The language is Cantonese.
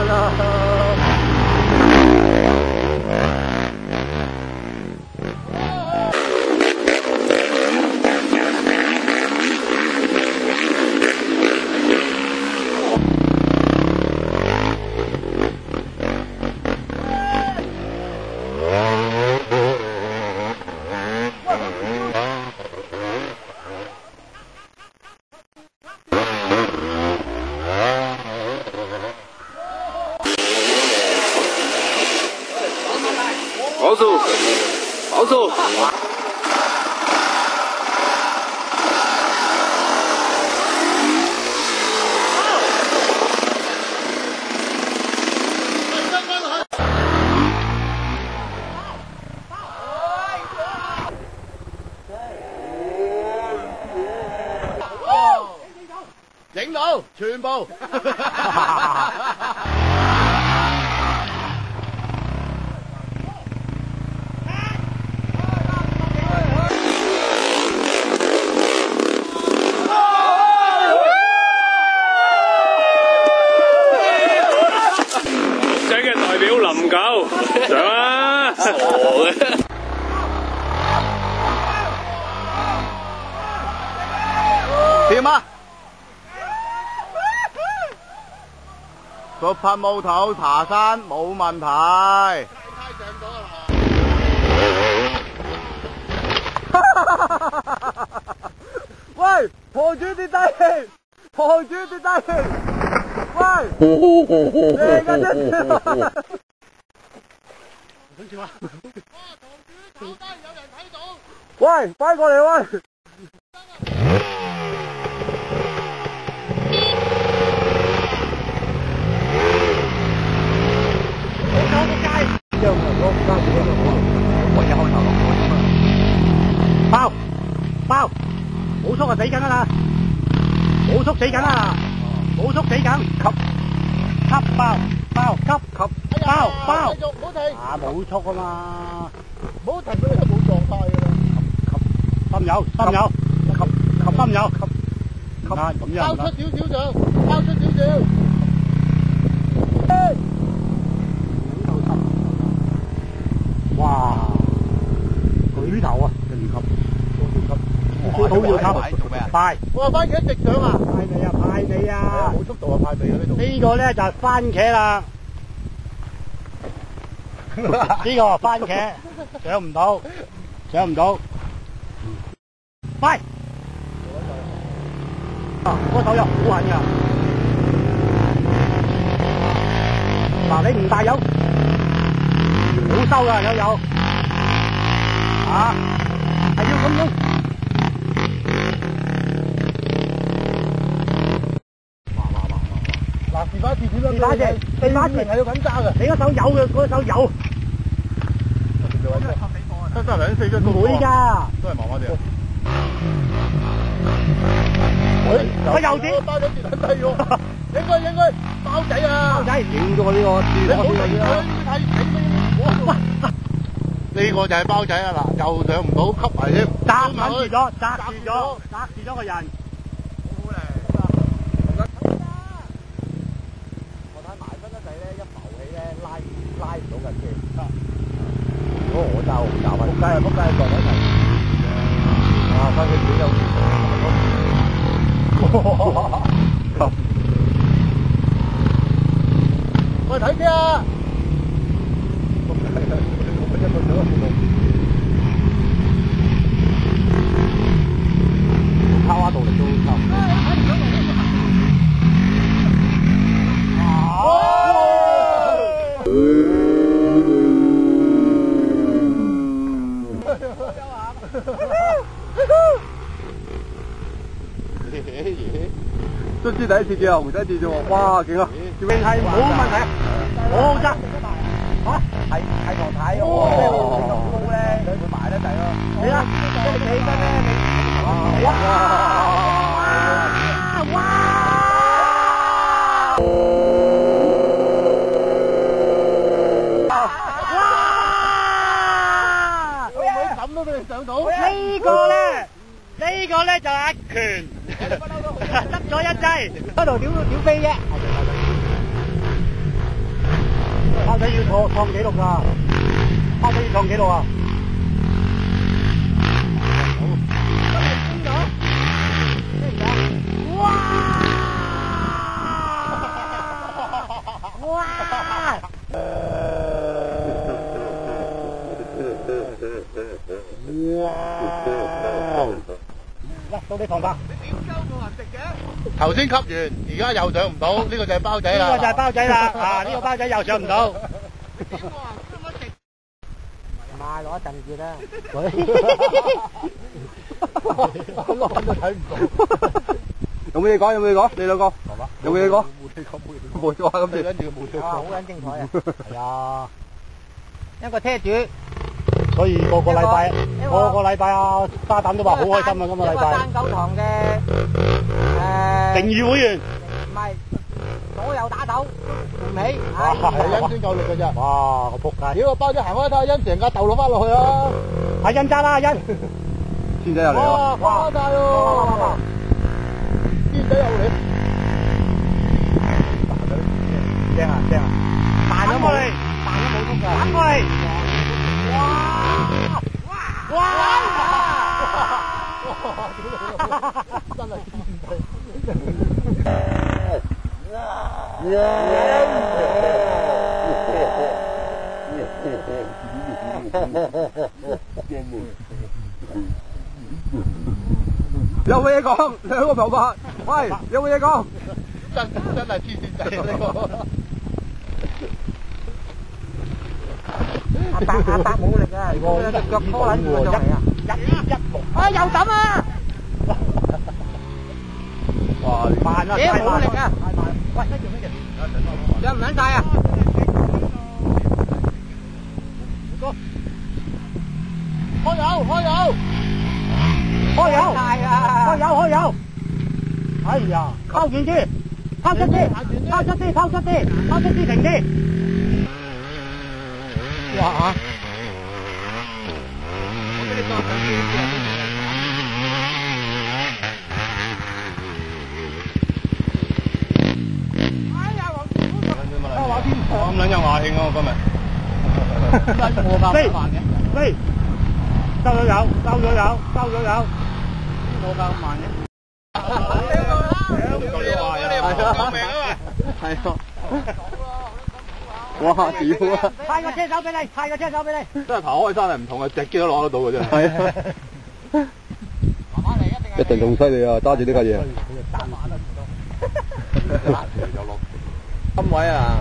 啦。跑速，跑速。影到全部。代表林九上啊！傻嘅。掂啊！個噴霧頭爬山冇問題。喂，婆主跌低，婆主跌低。喂，你家真係。想笑啊！哇，堂主跑低，有人睇到。喂，快過嚟喂！我搞個街，之後我加住嗰個我一開頭落去啊！爆！冇速啊死緊啦！冇速死緊啦！冇速死緊！吸爆！繼續唔好停！啊冇速啊嘛！唔好停佢都冇狀態㗎啦！吸油！吸油！啊咁樣包出少少上，包出少少。哇！舉頭啊！一級，好要級，做咩啊？派！哇！番茄直上啊！派你啊！冇速度啊！派你啊呢度。呢個咧就係番茄啦。呢個番茄上唔到，快！啊，嗰手又好狠㗎。嗱，你唔帶油，好收㗎，有。啊，係要咁樣。嗱，試翻點啦？試翻係要咁揸㗎。你嗰手有嘅，嗰手有。得兩四張都唔會㗎，都係麻麻地。我右啲包咗跌緊低喎，應該包仔啊！包仔影咗我呢個，你唔好睇睇呢個就係包仔啊！嗱，又上唔到，吸埋添，紮住咗個人。好嚟，我睇埋身一仔咧，一浮起咧，拉唔到架車。如果我揸，我揸啊！仆街撞喺一齊。啊！翻去幾有。喂，睇車啊！拋下動力都差唔多。都知第一次見紅仔字啫喎，哇勁啊！條命係冇問題，好好揸。嚇，係堂太喎，即係好高咧，佢埋得滯咯。你啦，即係你起身咧，你哇！會唔會抌到你上到？呢個咧就係一拳。執咗一劑，嗰度屌飛啫。包仔要創紀錄㗎，包仔要創紀錄啊！哇！哇！到你旁白。頭先吸完，而家又上唔到，呢個就係包仔啦。呢個就係包仔啦，啊！呢個包仔又上唔到。買攞一陣住啦。攞都睇唔到。有冇嘢講？有冇嘢講？你兩個有冇嘢講？冇嘢講，咁你跟住冇嘢講。好撚精彩啊！係啊，一個車主。所以個禮拜啊，沙膽都話好開心啊！今個禮拜。單九堂嘅榮譽會員。唔係，所有打手唔起。係欣先夠力㗎啫。哇！個仆街。屌個包仔行開睇下欣成架豆落翻落去啊！阿欣揸啦，阿欣。天仔又嚟喎。哇！大喎。天仔又嚟。正啊正啊！彈咗過嚟，彈咗冇通㗎。彈過嚟。哇！哇！真係有冇嘢講？兩個頭髮，喂，有冇嘢講？真係黐線仔呢個。阿伯冇力啊！隻腳拖撚住咗嚟啊！一又抌啊！哇！慢啊！冇力啊！喂，上唔撚晒啊！開油！開油！開油！開油！開油！哎呀！拋遠啲！拋出啲！拋出啲！拋出啲！拋出啲！停啲！哇！哎呀，黃師傅！咁撚有雅興啊！我今日飛，收咗油，冇夠咁慢嘅。救命啊嘛！係啊！哇！屌啊！派個車手俾你，真係爬開山係唔同啊，隻機都攞得到嘅真係。係啊！一定仲犀利啊！揸住呢架嘢。金位啊！